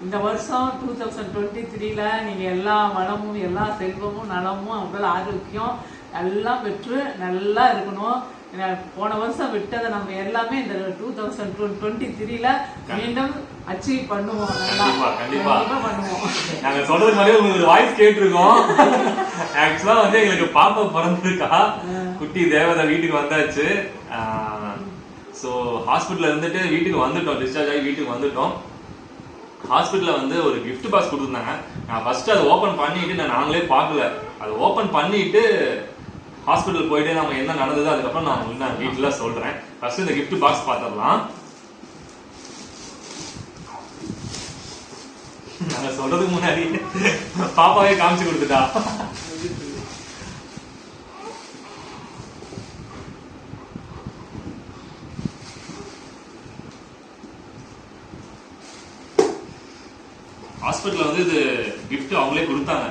இந்த வருஷம் 2023ல நீங்க எல்லா வளமும் எல்லா செல்வமும் நலமும் உடல் ஆரோக்கியம் எல்லாம் பெற்று நல்லா இருக்கணும். போன வருஷம் விட்டதை நம்ம எல்லாமே இந்த 2023ல மீண்டும் அச்சீவ் பண்ணுவோம். கண்டிப்பா பண்ணுவோம். நாங்க சொல்றது மாதிரி உங்களுக்கு வாய்ஸ் கேட்டிருக்கோம். ஆக்சுவலா வந்து எங்களுக்கு பாப்பா பிறந்திருக்கா, குட்டி தேவதை வீட்டுக்கு வந்தாச்சு. ஸோ ஹாஸ்பிட்டல்ல இருந்துட்டு வீட்டுக்கு வந்துட்டோம், டிஸ்சார்ஜ் ஆகி வீட்டுக்கு வந்துட்டோம். ஹாஸ்பிட்டல்ல வந்து ஒரு கிஃப்ட் பாக்ஸ் கொடுத்துருந்தாங்க. நான் ஃபர்ஸ்ட் அதை ஓபன் பண்ணிட்டு நாங்களே பார்க்கல. அதை ஓபன் பண்ணிட்டு ஹாஸ்பிட்டல் போயிட்டு நம்ம என்ன நடந்தது அதுக்கப்புறம் நான் உங்களுக்கு வீட்டுல சொல்றேன். ஃபர்ஸ்ட் இந்த கிஃப்ட் பாக்ஸ் பார்த்துடலாம். நாங்க சொல்றதுக்கு முன்னாடி பாப்பாவே காமிச்சு கொடுத்துட்டா. ஹாஸ்பிட்டல்ல வந்து இது கிஃப்ட் அவங்களே கொடுத்தாங்க.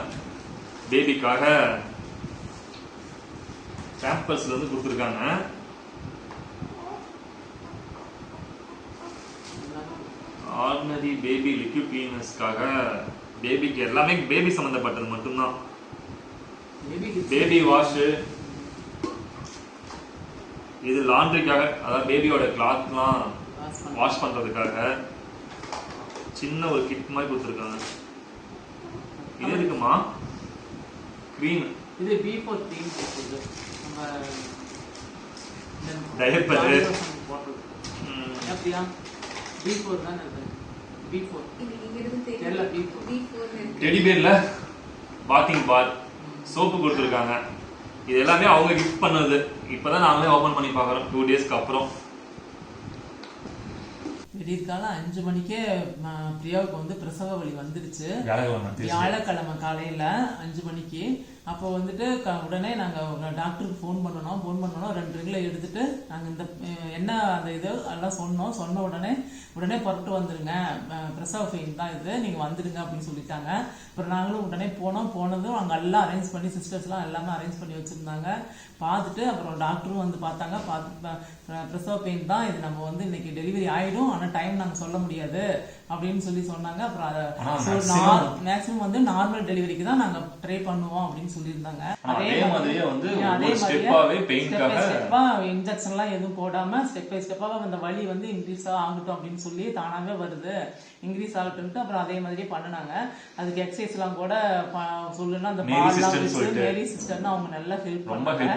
பேபிக்காக பேம்பர்ஸ்ல வந்து கொடுத்துருக்காங்க. ஆர்டினரி பேபி லிக்விட் கிளீனர்ஸ்க்காக பேபிக்கு எல்லாமே பேபி சம்பந்தப்பட்டது மட்டும்தான். பேபி வாஷ், இது லாண்ட்ரிக்காக, அதாவது பேபியோட கிளாத்லாம் வாஷ் பண்றதுக்காக சின்ன ஒரு கிட் மாதிரி கொடுத்துருக்காங்க. இது இருக்குமா க்ரீம், இது B4 க்ரீம் கொடுத்தது. நம்ம டயப்பர் அப்படியா? B4 தான் அது. B4 தெரியல. B4 டெடி பேர்ல பாத்திங் பார் சோப்பு கொடுத்துருக்காங்க. இது எல்லாமே அவங்க கிஃப்ட் பண்ணது. இப்பதான் நாங்களே ஓபன் பண்ணி பார்க்கறோம் 2 டேஸ்க்கு அப்புறம். விடியற்காலம் 5 மணிக்கே பிரியாவுக்கு வந்து பிரசவ வலி வந்துருச்சு. வியாழக்கிழமை காலையில 5 மணிக்கு. அப்போ வந்துட்டு உடனே நாங்கள் டாக்டருக்கு ஃபோன் பண்ணணும். 2 ரிங்கில் எடுத்துட்டு நாங்கள் இந்த என்ன அந்த இது எல்லாம் சொன்ன உடனே புறப்பட்டு வந்துடுங்க, பிரசவ பெயின் தான் இது, நீங்கள் வந்துடுங்க அப்படின்னு சொல்லிட்டாங்க. அப்புறம் நாங்களும் உடனே போனதும் அங்கே எல்லாம் அரேஞ்ச் பண்ணி சிஸ்டர்ஸ்லாம் எல்லாமே அரேஞ்ச் பண்ணி வச்சுருந்தாங்க. பார்த்துட்டு அப்புறம் டாக்டரும் வந்து பார்த்தாங்க. பிரசவ பெயின் தான் இது, நம்ம வந்து இன்னைக்கு டெலிவரி ஆகிடும், ஆனால் டைம் நாங்கள் சொல்ல முடியாது அப்படின்னு சொன்னாங்க. அப்புறம் அதை மேக்ஸிமம் வந்து நார்மல் டெலிவரிக்கு தான் நாங்கள் ட்ரை பண்ணுவோம் அப்படின்னு சொல்லியிருந்தாங்க. அதே மாதிரியே இன்ஜெக்ஷன்லாம் எதுவும் போடாம ஸ்டெப் பை ஸ்டெப்பா அந்த வலி வந்து இன்க்ரீஸ் ஆகட்டும் அப்படின்னு சொல்லி தானாவே வருது, இன்க்ரீஸ் ஆகட்டும். அப்புறம் அதே மாதிரியே பண்ணினாங்க. அதுக்கு எக்ஸசைஸ் எல்லாம் கூட சொல்லுன்னா அந்த மேரி சிஸ்டர்னு அவங்க நல்லா ஹெல்ப் பண்ணாங்க.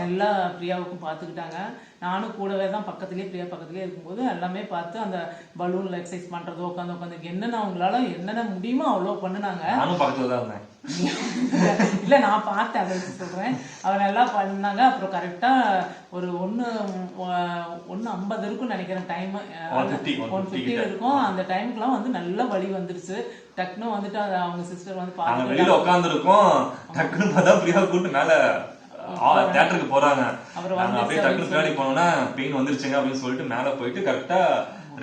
நல்லா பிரியாவுக்கும் பாத்துக்கிட்டாங்க. நானும் கூடவே தான் பிரியா பக்கத்துலயே இருக்கும்போது எல்லாமே பார்த்து அந்த பலூன்ல எக்ஸசைஸ் பண்றது, உட்காந்து என்னென்ன அவங்களால என்னென்ன முடியுமோ அவ்வளவு பண்ணுனாங்க. இல்ல நான் பார்த்தேன், அதை சொல்றேன். அவர் நல்லா பண்ணாங்க. அப்புறம் கரெக்டா ஒரு 1:50 இருக்கும்னு நினைக்கிறேன் டைம், 1:50 இருக்கும். அந்த டைமுக்குலாம் வந்து நல்ல வலி வந்துருச்சு. டக்குன்னு வந்துட்டு அவங்க சிஸ்டர் வந்து பாத்து வெளியில உட்காந்துருக்கோம். டக்குன்னு பார்த்தா பிரியா கூட்டு மேல தியேட்டருக்கு போறாங்க. அப்படியே டக்குனு பின்னாடி போனோம்னா பெயின் வந்துருச்சுங்க அப்படின்னு சொல்லிட்டு மேல போயிட்டு கரெக்டா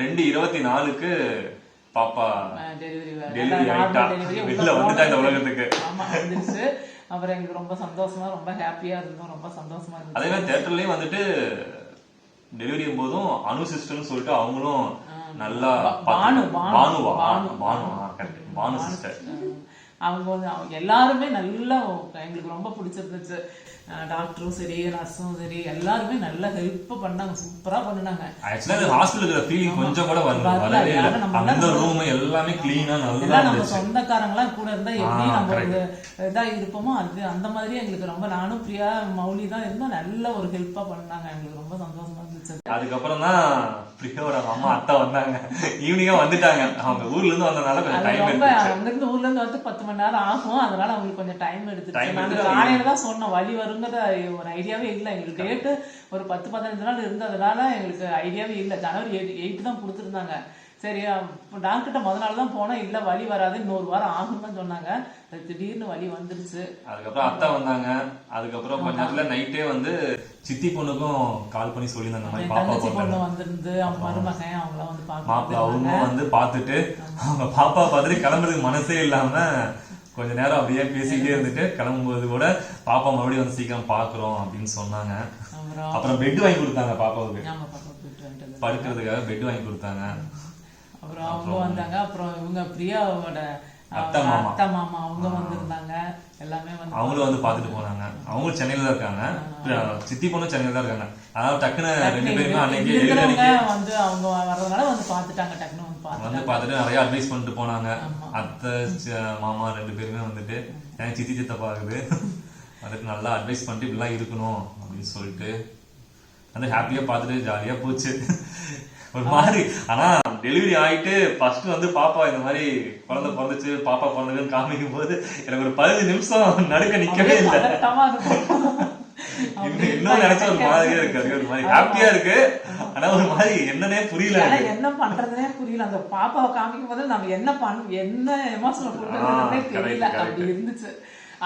2:24க்கு பாப்பா டெலிவரி ஆயிட்டா, வெளில வந்துட்டா இந்த உலகத்துக்கு. அப்புறம் எங்களுக்கு ரொம்ப சந்தோஷமா, ரொம்ப ஹாப்பியா இருந்தோம், ரொம்ப சந்தோஷமா இருந்துச்சு. அதே மாதிரி தியேட்டர்லயும் வந்துட்டு டெலிவரி போதும் அனு சிஸ்டர்னு சொல்லிட்டு அவங்களும் நல்லா பானு சிஸ்டர் அவங்க வந்து எல்லாருமே நல்லா எங்களுக்கு ரொம்ப பிடிச்சிருந்துச்சு. டாக்டரும் சரி, நர்ஸும் சரி, எல்லாருமே நல்ல ஹெல்ப் பண்ணாங்க, சூப்பரா பண்ணாங்க. ஆக்சுவலா ஹாஸ்பிடல்ல ஃபீலிங் கொஞ்சம் கூட வரவே இல்ல. அந்த ரூம் எல்லாமே க்ளீனா நல்லா இருந்துச்சு. நம்ம சொந்தக்காரங்களா கூட இருந்தா எப்படி நம்ம இதா இருப்போமோ அது அந்த மாதிரி எங்களுக்கு ரொம்ப, நானும் பிரியா மௌலி தான் இருந்தோம், நல்ல ஒரு ஹெல்ப்பா பண்ணாங்க. எங்களுக்கு ரொம்ப சந்தோஷமா இருந்துச்சு. அதுக்கப்புறம் தான் பிரியாவோட அம்மா அத்தா வந்தாங்க. ஈவினிங்கா வந்துட்டாங்க. அவங்க ஊர்ல இருந்து வந்தனால கொஞ்சம் டைம் எடுத்துச்சு. அவங்க இருந்து ஊர்ல இருந்து வந்து 10 மணி நேரம் ஆகும். அதனால அவங்களுக்கு கொஞ்சம் டைம் எடுத்துச்சு. நாங்க காலையில தான் சொன்னோம் வலி வருங்கிறத ஒரு ஐடியாவே இல்லை எங்களுக்கு. டேட்டு ஒரு 10-15 நாள் இருந்ததுனால எங்களுக்கு ஐடியாவே இல்லை. ஜனவரி 8 தான் கொடுத்துருந்தாங்க. சரி, டாக்டர்கிட்ட நாள் தான் போனோம். இல்ல வலி வராது, இன்னொரு வாரம் ஆகும்னு சொன்னாங்க. திடீர்னு வலி வந்துருச்சு. அதுக்கப்புறம் அத்தா வந்தாங்க. அதுக்கப்புறம் கொஞ்ச நேரத்துல நைட்டே வந்து சித்தி பொண்ணுக்கும் கால் பண்ணி சொல்லியிருந்தாங்க, பாப்பா பொண்ணு வந்திருந்து அவங்க மருமகன் அவங்களாம் வந்து பாப்பா அவங்க வந்து பாத்துட்டு அவங்க பாப்பா பார்த்துட்டு கிளம்புறதுக்கு மனசே இல்லாம கொஞ்ச நேரம் அப்படியே பேசிக்கிட்டே இருந்துட்டு கிளம்பும்போது கூட பாப்பா மறுபடியும் வந்து சீக்கிரம் பாக்குறோம் அப்படின்னு சொன்னாங்க. அப்புறம் பெட் வாங்கி கொடுத்தாங்க பாப்பாவுக்கு, படுக்கிறதுக்காக பெட் வாங்கி கொடுத்தாங்க. அப்புறம் அவங்க வந்தாங்க. அப்புறம் இவங்க பிரியாவோட அத்தை மாமா அவங்க வந்திருந்தாங்க. எல்லாமே வந்து அவங்களும் வந்து பாத்துட்டு போனாங்க. அவங்களும் சென்னையில தான் இருக்காங்க, சித்தி பொண்ணு சென்னையில தான் இருக்காங்க. அதாவது டக்குன்னு 2 பேருமே அன்னைக்கு வந்து அவங்க வர்றதுனால வந்து பாத்துட்டாங்க. டக்குன்னு வந்து பாத்துட்டு நிறைய அட்வைஸ் பண்ணிட்டு போனாங்க. அத்தை மாமா 2 பேருமே வந்துட்டு எனக்கு சித்தி சித்தப்பா இருக்குது, அதுக்கு நல்லா அட்வைஸ் பண்ணிட்டு இப்படிலாம் இருக்கணும் அப்படின்னு சொல்லிட்டு வந்து ஹாப்பியா பாத்துட்டு ஜாலியா போச்சு ஒரு மாதிரி. ஆனா டெலிவரி ஆயிட்டு ஃபர்ஸ்ட் வந்து பாப்பா இந்த மாதிரி குழந்தை பிறந்துச்சு, பாப்பா பிறந்ததுன்னு காமிக்கும் போது எனக்கு ஒரு 15 நிமிஷம் நடுக்க நிக்கவே இல்லை. இன்னும் நினைச்சா ஒரு மாதிரியா இருக்கு, ஒரு மாதிரி ஹாப்பியா இருக்கு. ஆனா ஒரு மாதிரி என்னன்னே புரியல, என்ன பண்றதுனே புரியல. அந்த பாப்பாவை காமிக்கும் போது நம்ம என்ன எமோஷனல் பண்றதுன்னே தெரியல, அப்படி இருந்துச்சு.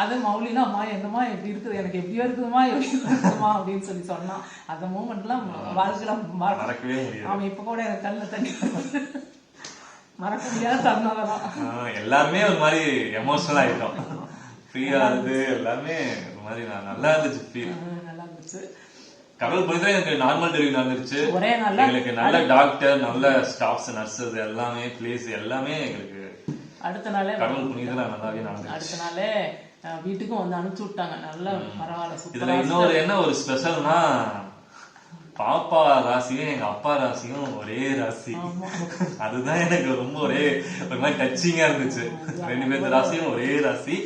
அது மௌலினா அம்மா என்னமா எப்படி இருக்குது, எனக்கு எப்படியோ இருக்குதுமா எப்படி இருக்குதுமா அப்படின்னு சொல்லி சொன்னான். அந்த மூமெண்ட்லாம் வாழ்க்கையில மறக்கவே முடியாது. அவன் இப்ப கூட எனக்கு கண்ணில் தண்ணி மறக்க முடியாத தருணம். எல்லாருமே ஒரு மாதிரி எமோஷனல் ஆயிட்டோம், ஃப்ரீயா இருந்து எல்லாமே ஒரு மாதிரி நல்லா இருந்துச்சு. நல்லா இருந்துச்சு. கடவுள் புரியுதா, எனக்கு நார்மல் டெலிவரி நடந்துருச்சு. ஒரே நாள்ல எங்களுக்கு நல்ல டாக்டர், நல்ல ஸ்டாஃப்ஸ், நர்சஸ் எல்லாமே பிளேஸ் எல்லாமே எங்களுக்கு அடுத்த நாளே கடவுள் புரியுதா நல்லாவே நடந்துச்சு. அடுத்த நாளே வீட்டுக்கும் வந்து அனுப்பிச்சு விட்டாங்க. நல்லா பரவாயில்ல. இதுல இன்னொரு என்ன ஒரு ஸ்பெஷல்னா, பாப்பா ராசியும் எங்க அப்பா ராசியும் ஒரே ராசி. அதுதான் எனக்கு ரொம்ப ஒரு மாதிரி டச்சிங்கா இருந்துச்சு. 2 பேர் ராசியும் ஒரே ராசி,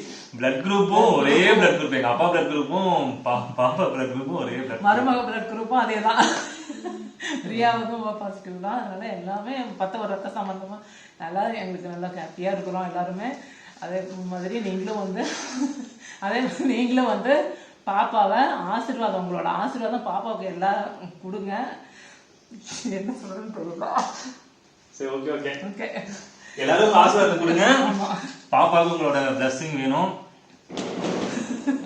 பிளட் குரூப்பும் ஒரே பிளட் குரூப். எங்க அப்பா பிளட் குரூப்பும் பாப்பா பிளட் குரூப்பும் ஒரே பிளட், மருமக பிளட் குரூப்பும் அதேதான். பிரியாவுக்கும் பாசிட்டிவ் தான். அதனால எல்லாமே 10 ஒரு ரத்த சம்பந்தமா நல்லா எங்களுக்கு நல்லா ஹாப்பியா இருக்கிறோம் எல்லாருமே. அதே மாதிரி நீங்களும் வந்து பாப்பாவை ஆசீர்வாதம், உங்களோட ஆசீர்வாதம் பாப்பாவுக்கு எல்லாம் கொடுங்க. என்ன சொல்றதுன்னு தெரியல. சரி, ஓகே ஓகே, எல்லாரும் ஆசீர்வாதம் கொடுங்க. பாப்பாவுக்கு உங்களோட பிளஸிங் வேணும்,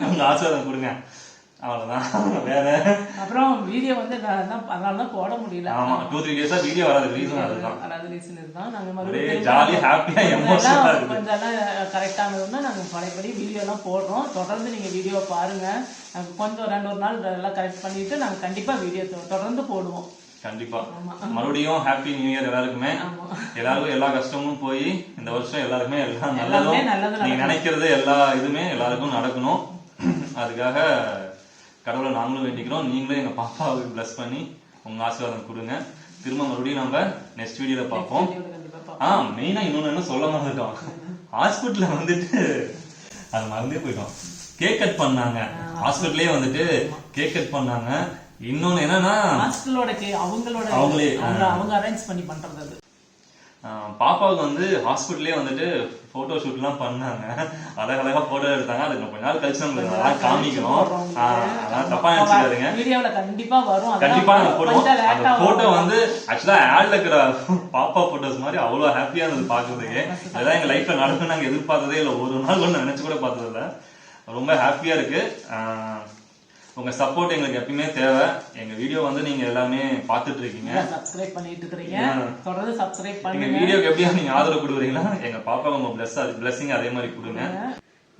உங்க ஆசீர்வாதம் கொடுங்க, அவ்வளவுதான். வேற அப்புறம் வீடியோ வந்து அதனாலதான் போட முடியல. ஆமா, 2-3 டேஸா வீடியோ வராது. ரீசன் அதுதான், அதாவது ரீசன் இதுதான். நாங்க மறுபடியும் ஜாலி ஹாப்பியா எமோஷனலா இருக்கு. கொஞ்சம் கரெக்டானதுன்னா நாங்க பழையபடி வீடியோ எல்லாம் போடுறோம். தொடர்ந்து நீங்க வீடியோ பாருங்க. கொஞ்சம் 2 நாள் எல்லாம் கரெக்ட் பண்ணிட்டு நாங்க கண்டிப்பா வீடியோ தொடர்ந்து போடுவோம். கண்டிப்பா. மறுபடியும் ஹாப்பி நியூ இயர் எல்லாருக்குமே. எல்லாருக்கும் எல்லா கஷ்டமும் போய் இந்த வருஷம் எல்லாருக்குமே எல்லாம் நல்லதும் நீங்க நினைக்கிறது எல்லா இதுமே எல்லாருக்கும் நடக்கணும். அதுக்காக கடவுளை நாங்களும் வேண்டிக்கிறோம். நீங்களும் எங்க பாப்பாவுக்கு பிளஸ் பண்ணி உங்க ஆசீர்வாதம் கொடுங்க. திரும்ப மறுபடியும் நம்ம நெக்ஸ்ட் வீடியோல பார்ப்போம். மெயினா இன்னொன்னு என்ன சொல்ல மறந்துட்டோம், ஹாஸ்பிட்டல்ல வந்துட்டு அது மறந்தே போயிட்டோம். கேக் கட் பண்ணாங்க, ஹாஸ்பிட்டலே வந்துட்டு கேக் கட் பண்ணாங்க. இன்னொன்னு என்னன்னா அவங்க அரேஞ்ச் பண்ணி பண்றது. அது பாப்பாவுக்கு வந்து ஹாஸ்பிட்டலே வந்துட்டு போட்டோ ஷூட் எல்லாம் பண்ணாங்க, அழகழகா போட்டோ எடுத்தாங்க. அதுக்கு கொஞ்ச நாள் கழிச்சு நம்மளுக்கு அதெல்லாம் காமிக்கணும். அதான் தப்பா நினைச்சுக்காதீங்க, வீடியோல கண்டிப்பா வரும். கண்டிப்பா நாங்க போடுவோம். அந்த போட்டோ வந்து ஆக்சுவலா ஆட்ல இருக்கிற பாப்பா போட்டோஸ் மாதிரி அவ்வளவு ஹாப்பியா இருந்தது பாக்குறதுக்கு. அதெல்லாம் எங்க லைஃப்ல நடக்கும் நாங்க எதிர்பார்த்ததே இல்லை, ஒரு நாள் கூட நினைச்சு கூட பார்த்தது இல்லை. ரொம்ப ஹாப்பியா இருக்கு. உங்க சப்போர்ட் எங்களுக்கு எப்பயுமே தேவை. எங்க வீடியோ வந்து நீங்க எல்லாமே பாத்துட்டு இருக்கீங்க, சப்ஸ்கிரைப் பண்ணிட்டு இருக்கீங்க. தொடர்ந்து சப்ஸ்கிரைப் பண்ணுங்க. எங்க வீடியோக்கு எப்படியா நீங்க ஆதரவு கொடுக்குறீங்களா, எங்க பாப்பா உங்க பிளஸிங் அதே மாதிரி கொடுங்க.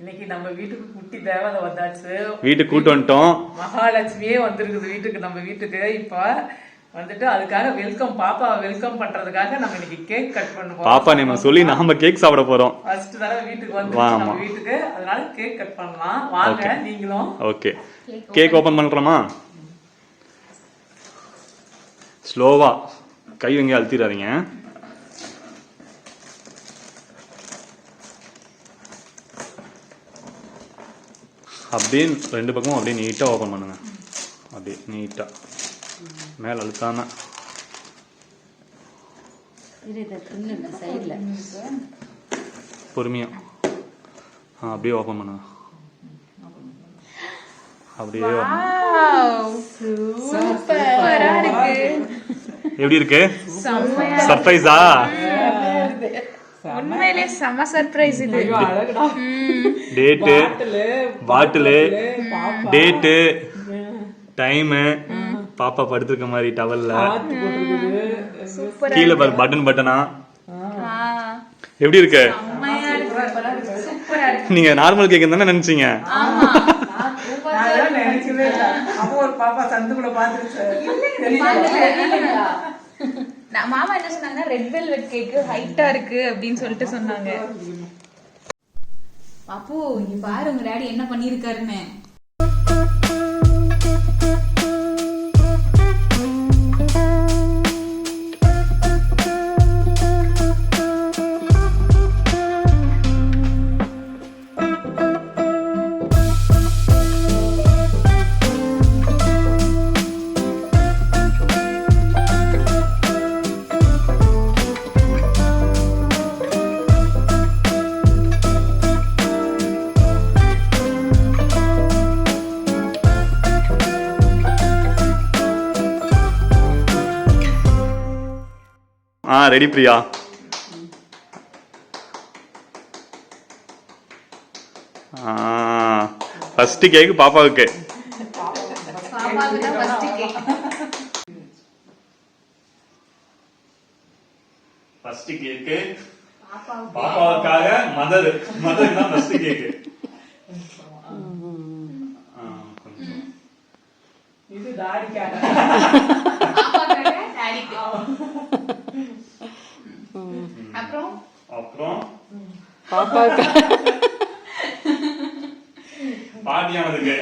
இன்னைக்கு நம்ம வீட்டுக்கு குட்டி தேவதை வந்தாச்சு. வீட்டுக்கு கூட்டு வந்துட்டோம். மகாலட்சுமியே வந்திருக்குது வீட்டுக்கு, நம்ம வீட்டுக்கு. இப்ப வந்துட்டு அதுக்காக பாப்பா வெல்கம் பண்றதுக்காக நம்ம இன்னைக்கு கேக் கட் பண்ணுவோம். பாப்பா நேம் சொல்லி நாம கேக் சாப்பிட போறோம். ஃபர்ஸ்ட் தடவை வீட்டுக்கு வந்து நம்ம வீட்டுக்கு, அதனால கேக் கட் பண்ணலாம். வாங்க நீங்களும். ஓகே, கேக் ஓபன் பண்றோமா? ஸ்லோவா, கை எங்க அழுத்திடாதீங்க. அப்படியே 2 பக்கமும் அப்படியே நீட்டா ஓபன் பண்ணுங்க. அப்படியே நீட்டா மேல அழுத்தாம. பொறுமையா அப்படியே ஓபன் பண்ணுங்க. அப்படியே எப்படி இருக்கு? சர்ப்ரைஸா? உண்மையிலே செம சர்ப்ரைஸ் இது. டேட், பாட்டில், டேட், டைம், பாப்பா படுத்துக்க மாதிரி டவல்ல கீழே பட்டனா. எப்படி இருக்கு? நீங்க நார்மல் கேக் தானே நினைச்சீங்க? மாமா என்ன சொன்னாங்கன்னா ரெட் வெல்வெட் கேக்கு ஹைட்டா இருக்கு அப்படின்னு சொல்லிட்டு சொன்னாங்க. பாப்பு இங்க பாரு உங்க டாடி என்ன பண்ணிருக்காருன்னு. ரெடி பிரியா. ஃபர்ஸ்ட் கேக் பாப்பாவுக்கு. ஃபர்ஸ்ட் கேக் பாப்பாவுக்காக மதருக்கு தான் ஃபர்ஸ்ட் கேக். இது டாடிக்காக. அப்புறம் பாப்பாவுக்கு பாட்டியானதுக்கு.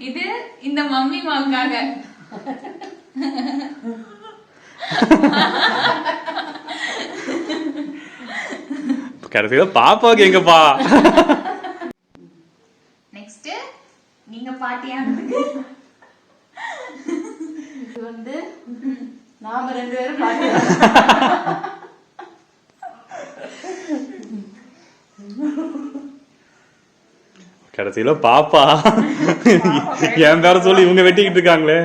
இது இந்த மம்மி மாவுக்காக. கடைசியில பாப்பாவுக்கு எங்கப்பா. நெக்ஸ்ட் நீங்க பாட்டியானதுக்கு. இது வந்து நாம 2 பேரும் பாட்டி. கடைசியில பாப்பா என் பேர சொல்லி இவங்க வெட்டிக்கிட்டு இருக்காங்களே.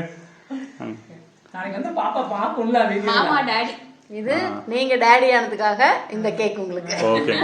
நாளைக்கு வந்து பாப்பா பாக்கும்ல மாமா டாடி. இது நீங்க டாடி ஆனதுக்காக இந்த கேக் உங்களுக்கு. ஓகே.